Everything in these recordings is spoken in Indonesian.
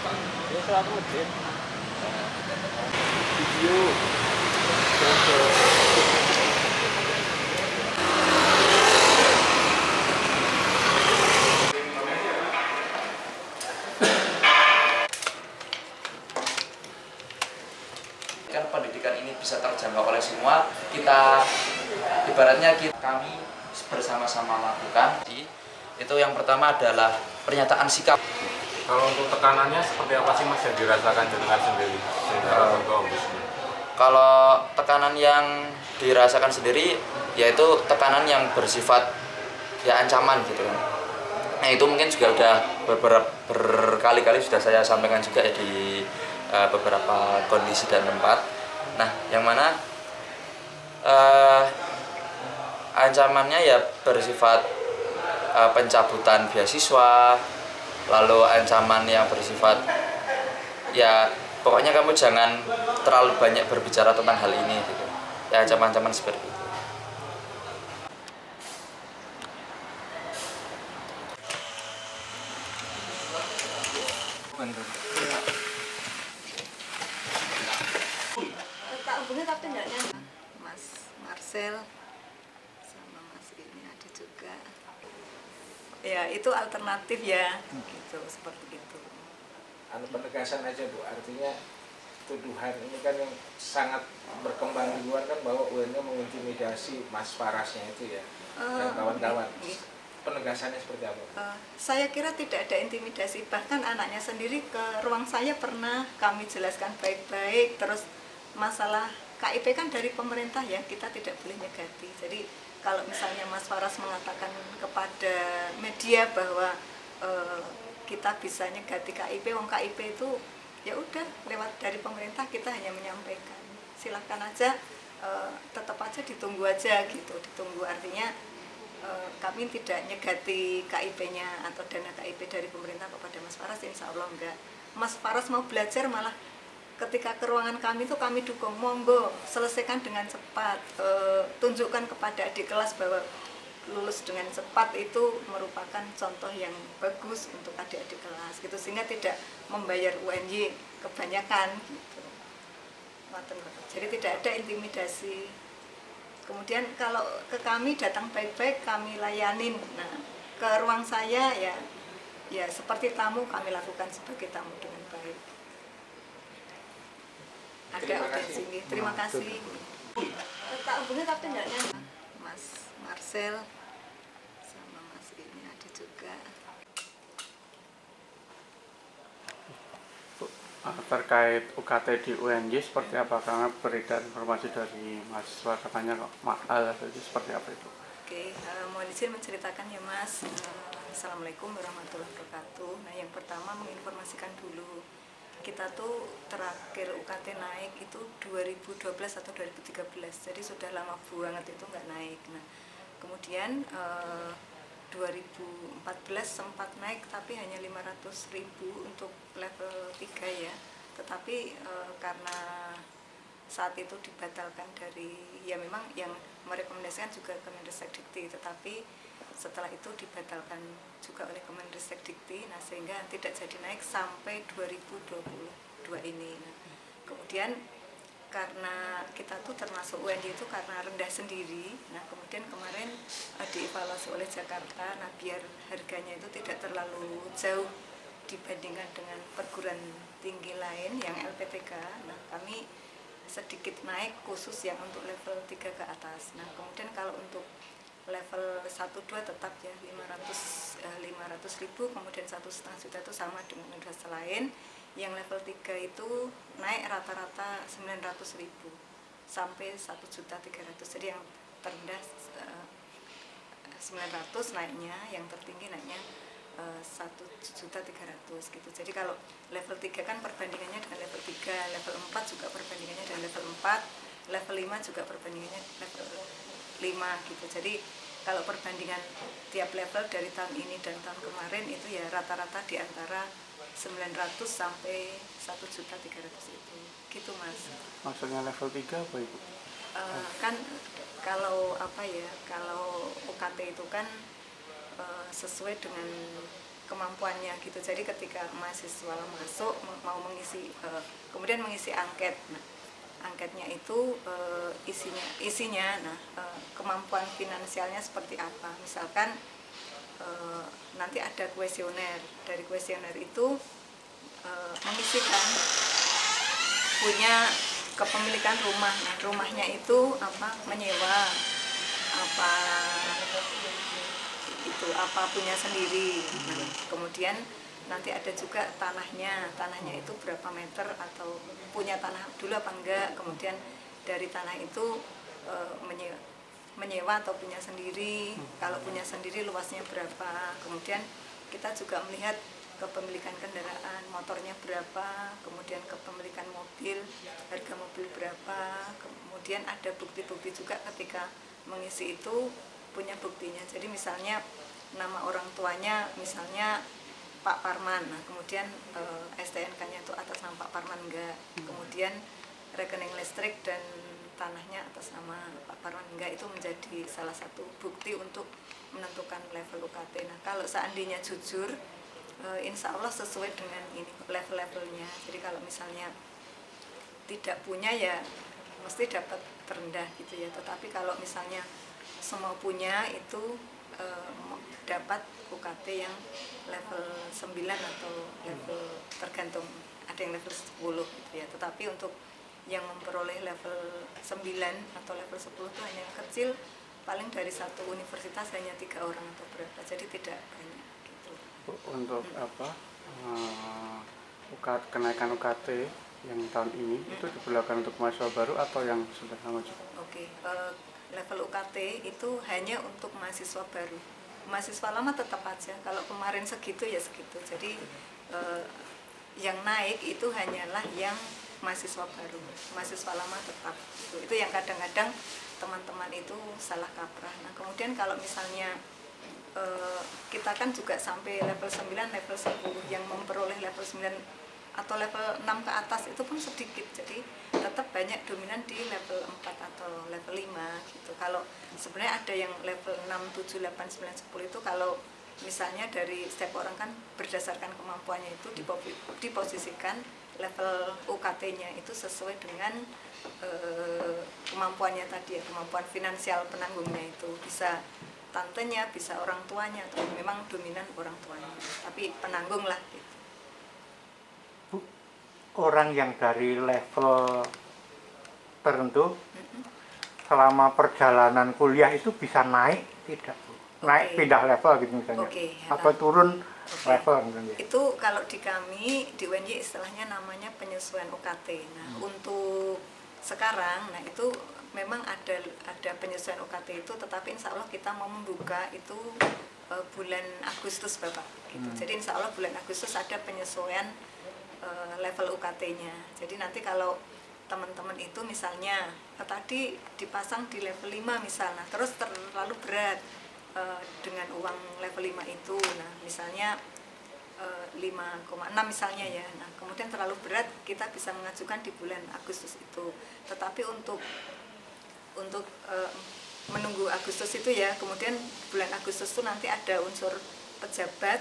Ini suatu masjid. Video. Foto. Kan pendidikan ini bisa terjangkau oleh semua, ibaratnya kami bersama-sama lakukan. Itu yang pertama adalah pernyataan sikap. Kalau untuk tekanannya seperti apa sih Mas yang dirasakan jenengan sendiri sehingga untuk Kalau tekanan yang dirasakan sendiri yaitu tekanan yang bersifat ya ancaman gitu kan. Nah itu mungkin juga udah berkali-kali sudah saya sampaikan juga ya di beberapa kondisi dan tempat. Nah yang mana ancamannya ya bersifat pencabutan beasiswa, lalu ancaman yang bersifat ya pokoknya kamu jangan terlalu banyak berbicara tentang hal ini gitu. Ya ancaman-ancaman seperti itu. Tak hubungi tapi nggak nyaman. Mas Marcel sama Mas ini ada juga. Ya itu alternatif ya, gitu seperti itu. Penegasan aja Bu, artinya tuduhan ini kan yang sangat berkembang di luar kan bahwa UN-nya mengintimidasi Mas Farasnya itu ya dan kawan-kawan. Penegasannya seperti apa? Saya kira tidak ada intimidasi, bahkan anaknya sendiri ke ruang saya pernah kami jelaskan baik-baik. Terus masalah KIP kan dari pemerintah ya, kita tidak boleh nyegati. Jadi kalau misalnya Mas Faras mengatakan kepada media bahwa kita bisa nyegati KIP, wong KIP itu ya udah lewat dari pemerintah, kita hanya menyampaikan. Silakan aja, tetap aja ditunggu aja gitu, ditunggu artinya kami tidak nyegati KIP-nya atau dana KIP dari pemerintah kepada Mas Faras, insya Allah enggak. Mas Faras mau belajar malah ketika ke ruangan kami itu kami dukung, monggo selesaikan dengan cepat, tunjukkan kepada adik kelas bahwa lulus dengan cepat itu merupakan contoh yang bagus untuk adik-adik kelas gitu, sehingga tidak membayar UNY kebanyakan gitu. Jadi tidak ada intimidasi. Kemudian kalau ke kami datang baik-baik, kami layanin. Nah, ke ruang saya ya seperti tamu, kami lakukan sebagai tamu dengan baik. Ada audiensi. Terima kasih. Tak hubungi tapi nggak nyaman. Mas Marcel sama Mas ini ada juga. Terkait UKT di UNY seperti apa? Karena beredar informasi dari mahasiswa katanya mahal, jadi seperti apa itu? Oke, mohon izin menceritakan ya Mas. Assalamualaikum warahmatullahi wabarakatuh. Nah yang pertama menginformasikan dulu, kita tuh terakhir UKT naik itu 2012 atau 2013, jadi sudah lama banget itu nggak naik. Nah kemudian 2014 sempat naik tapi hanya 500.000 untuk level 3 ya, tetapi karena saat itu dibatalkan dari, ya memang yang merekomendasikan juga Kemendikbud, tetapi setelah itu dibatalkan juga oleh Kemendikbud, nah sehingga tidak jadi naik sampai 2022 ini. Nah, kemudian karena kita tuh termasuk UNY itu karena rendah sendiri, nah kemudian kemarin dievaluasi oleh Jakarta, nah biar harganya itu tidak terlalu jauh dibandingkan dengan perguruan tinggi lain yang LPTK, nah kami sedikit naik khusus yang untuk level 3 ke atas. Nah kemudian kalau untuk level 1-2 tetap ya 500.000, kemudian 1,5 juta itu sama dengan universitas lain. Yang level 3 itu naik rata-rata 900.000 sampai 1.300.000. Jadi yang terendah 900 naiknya, yang tertinggi naiknya 1.300.000 gitu. Jadi kalau level 3 kan perbandingannya dengan level 3, level 4 juga perbandingannya dengan level 4, level 5 juga perbandingannya level 5 gitu. Jadi kalau perbandingan tiap level dari tahun ini dan tahun kemarin itu ya rata-rata di antara 900 sampai 1.300.000 itu. Gitu Mas. Maksudnya level 3 apa Ibu? Kan kalau UKT itu kan sesuai dengan kemampuannya gitu. Jadi ketika mahasiswa masuk mau mengisi kemudian mengisi angket. Nah, angketnya itu isinya kemampuan finansialnya seperti apa. Misalkan nanti ada kuesioner. Dari kuesioner itu mengisikan punya kepemilikan rumah. Nah, rumahnya itu menyewa, apa punya sendiri. Nah, kemudian nanti ada juga tanahnya itu berapa meter, atau punya tanah dulu apa enggak, kemudian dari tanah itu menyewa atau punya sendiri. Kalau punya sendiri luasnya berapa. Kemudian kita juga melihat kepemilikan kendaraan, motornya berapa, kemudian kepemilikan mobil, harga mobil berapa. Kemudian ada bukti-bukti juga ketika mengisi itu punya buktinya. Jadi misalnya nama orang tuanya misalnya Pak Parman, nah kemudian STNK-nya itu atas nama Pak Parman enggak, kemudian rekening listrik dan tanahnya atas nama Pak Parman enggak, itu menjadi salah satu bukti untuk menentukan level UKT. Nah kalau seandainya jujur, insya Allah sesuai dengan ini level-levelnya. Jadi kalau misalnya tidak punya ya mesti dapat terendah gitu ya. Tetapi kalau misalnya semua punya itu dapat UKT yang level 9 atau level tergantung, ada yang level 10 gitu ya. Tetapi untuk yang memperoleh level 9 atau level 10 itu hanya yang kecil, paling dari satu universitas hanya 3 orang atau berapa, jadi tidak banyak gitu. Untuk kenaikan UKT yang tahun ini itu diberlakukan untuk mahasiswa baru atau yang sudah lama juga? Oke, level UKT itu hanya untuk mahasiswa baru. Mahasiswa lama tetap aja, kalau kemarin segitu ya segitu. Jadi yang naik itu hanyalah yang mahasiswa baru, mahasiswa lama tetap. Itu yang kadang-kadang teman-teman itu salah kaprah. Nah kemudian kalau misalnya kita kan juga sampai level 9, level 10, yang memperoleh level 9 atau level 6 ke atas itu pun sedikit, jadi tetap banyak dominan di level 4 atau level 5 gitu. Kalau sebenarnya ada yang level 6, 7, 8, 9, 10 itu kalau misalnya dari setiap orang kan berdasarkan kemampuannya itu diposisikan level UKT-nya itu sesuai dengan kemampuannya tadi ya, kemampuan finansial penanggungnya itu, bisa tantenya, bisa orang tuanya, atau memang dominan orang tuanya, tapi penanggung lah gitu. Bu, orang yang dari level tertentu selama perjalanan kuliah itu bisa naik tidak, Bu? Naik pindah level gitu misalnya, apa turun level misalnya? Itu kalau di kami di UNY istilahnya namanya penyesuaian UKT. Nah untuk sekarang, nah itu memang ada penyesuaian UKT itu, tetapi insya Allah kita mau membuka itu bulan Agustus Bapak gitu. Jadi insya Allah bulan Agustus ada penyesuaian level UKT-nya. Jadi nanti kalau teman-teman itu misalnya tadi dipasang di level 5 misalnya, terus terlalu berat dengan uang level 5 itu, nah misalnya 5,6 misalnya ya, nah kemudian terlalu berat, kita bisa mengajukan di bulan Agustus itu. Tetapi untuk menunggu Agustus itu ya, kemudian bulan Agustus itu nanti ada unsur pejabat,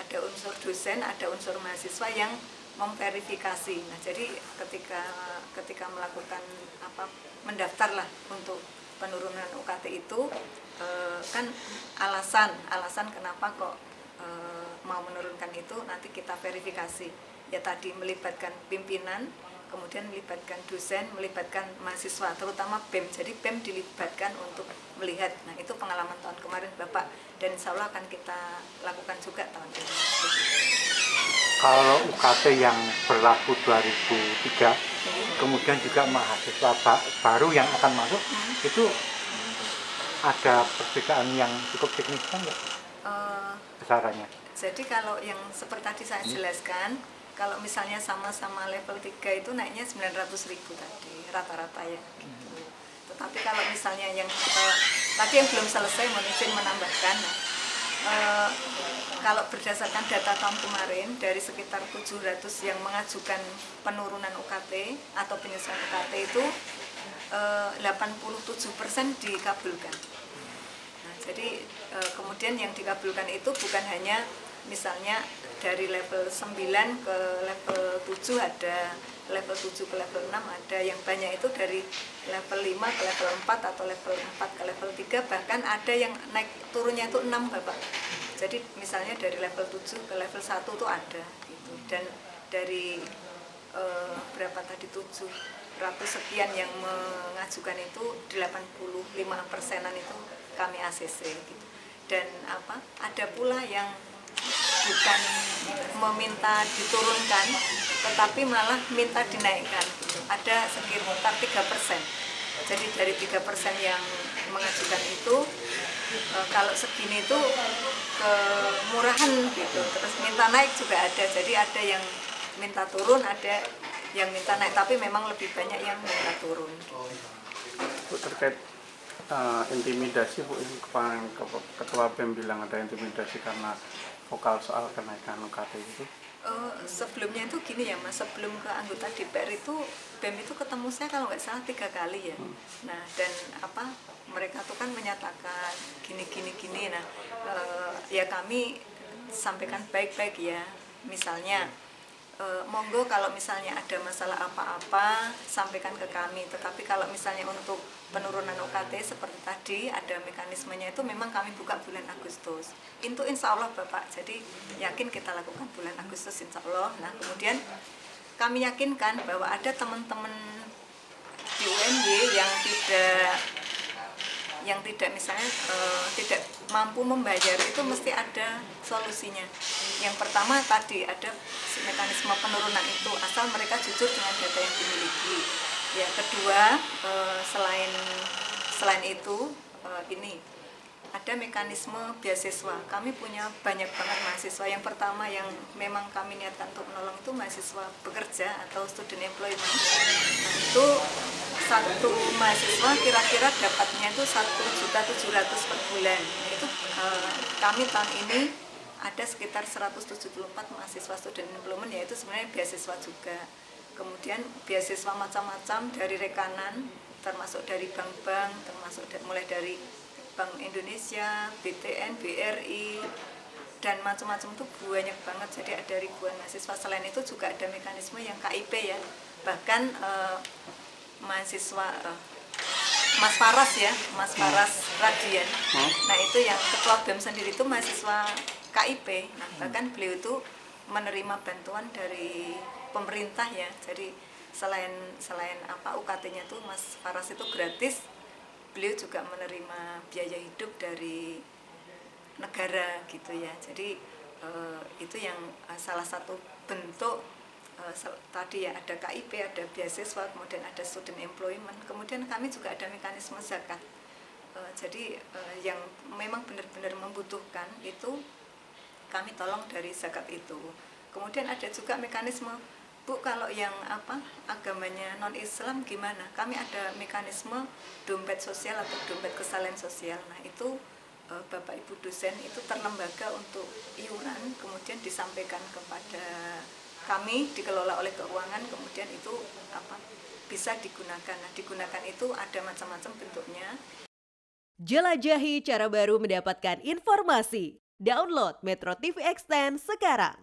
ada unsur dosen, ada unsur mahasiswa yang memverifikasi. Nah jadi ketika melakukan mendaftar lah untuk penurunan UKT itu, kan alasan kenapa kok mau menurunkan itu nanti kita verifikasi ya, tadi melibatkan pimpinan, kemudian melibatkan dosen, melibatkan mahasiswa, terutama BEM. Jadi BEM dilibatkan untuk melihat. Nah itu pengalaman tahun kemarin Bapak, dan insya Allah akan kita lakukan juga tahun ini. Kalau UKT yang berlaku 2003, kemudian juga mahasiswa baru yang akan masuk, itu ada perbedaan yang cukup signifikan nggak besarannya? Jadi kalau yang seperti tadi saya jelaskan, kalau misalnya sama-sama level 3 itu naiknya 900.000 tadi rata-rata ya gitu. Tetapi kalau misalnya yang tadi yang belum selesai, mohon izin menambahkan, kalau berdasarkan data tahun kemarin dari sekitar 700 yang mengajukan penurunan UKT atau penyesuaian UKT itu 87% dikabulkan. Nah, jadi kemudian yang dikabulkan itu bukan hanya misalnya dari level 9 ke level 7 ada, level 7 ke level 6 ada, yang banyak itu dari level 5 ke level 4 atau level 4 ke level 3, bahkan ada yang naik turunnya itu 6 Bapak. Jadi misalnya dari level 7 ke level 1 itu ada gitu. Dan dari berapa tadi 700 sekian yang mengajukan itu 85%-an itu kami ACC gitu. Dan ada pula yang bukan meminta diturunkan, tetapi malah minta dinaikkan. Ada sekitar 3%. Jadi dari 3% yang mengajukan itu, kalau segini itu kemurahan gitu. Terus minta naik juga ada. Jadi ada yang minta turun, ada yang minta naik. Tapi memang lebih banyak yang minta turun. Bu, terkait intimidasi, Bu, yang kemarin Ketua BEM bilang ada intimidasi karena vokal soal kenaikan UKT itu. Sebelumnya itu gini ya Mas, sebelum ke anggota DPR itu BEM itu ketemu saya kalau nggak salah 3 kali ya. Nah, dan mereka tuh kan menyatakan gini. Nah, ya kami sampaikan baik-baik ya. Misalnya monggo kalau misalnya ada masalah apa-apa sampaikan ke kami. Tetapi kalau misalnya untuk penurunan UKT seperti tadi ada mekanismenya, itu memang kami buka bulan Agustus. Itu insya Allah Bapak, jadi yakin kita lakukan bulan Agustus insya Allah. Nah kemudian kami yakinkan bahwa ada teman-teman di UNY yang tidak misalnya tidak mampu membayar, itu mesti ada solusinya. Yang pertama tadi ada mekanisme penurunan itu asal mereka jujur dengan data yang dimiliki. Ya kedua, selain itu ini ada mekanisme beasiswa. Kami punya banyak banget mahasiswa. Yang pertama yang memang kami niatkan untuk menolong itu mahasiswa bekerja atau student employment. Nah, itu satu mahasiswa kira-kira dapatnya itu 1.700.000 per bulan. Itu kami tahun ini ada sekitar 174 mahasiswa student employment, yaitu sebenarnya beasiswa juga. Kemudian beasiswa macam-macam dari rekanan, termasuk dari bank-bank, termasuk mulai dari Bank Indonesia, BTN, BRI, dan macam-macam itu banyak banget. Jadi ada ribuan mahasiswa. Selain itu juga ada mekanisme yang KIP ya. Bahkan mahasiswa Mas Faras ya, Mas Faras Radian. Nah itu yang ketua BEM sendiri itu mahasiswa KIP. Nah bahkan beliau itu menerima bantuan dari pemerintah ya. Jadi selain UKT-nya tuh Mas Faras itu gratis, beliau juga menerima biaya hidup dari negara gitu ya. Jadi itu yang salah satu bentuk tadi ya, ada KIP, ada beasiswa, kemudian ada student employment, kemudian kami juga ada mekanisme zakat. Jadi yang memang benar-benar membutuhkan itu kami tolong dari zakat itu. Kemudian ada juga mekanisme, Bu, kalau yang agamanya non-Islam gimana? Kami ada mekanisme dompet sosial atau dompet kesalahan sosial. Nah itu Bapak Ibu dosen itu terlembaga untuk iuran, kemudian disampaikan kepada kami, dikelola oleh keuangan, kemudian itu bisa digunakan. Nah digunakan itu ada macam-macam bentuknya. Jelajahi cara baru mendapatkan informasi. Download Metro TV Extend sekarang.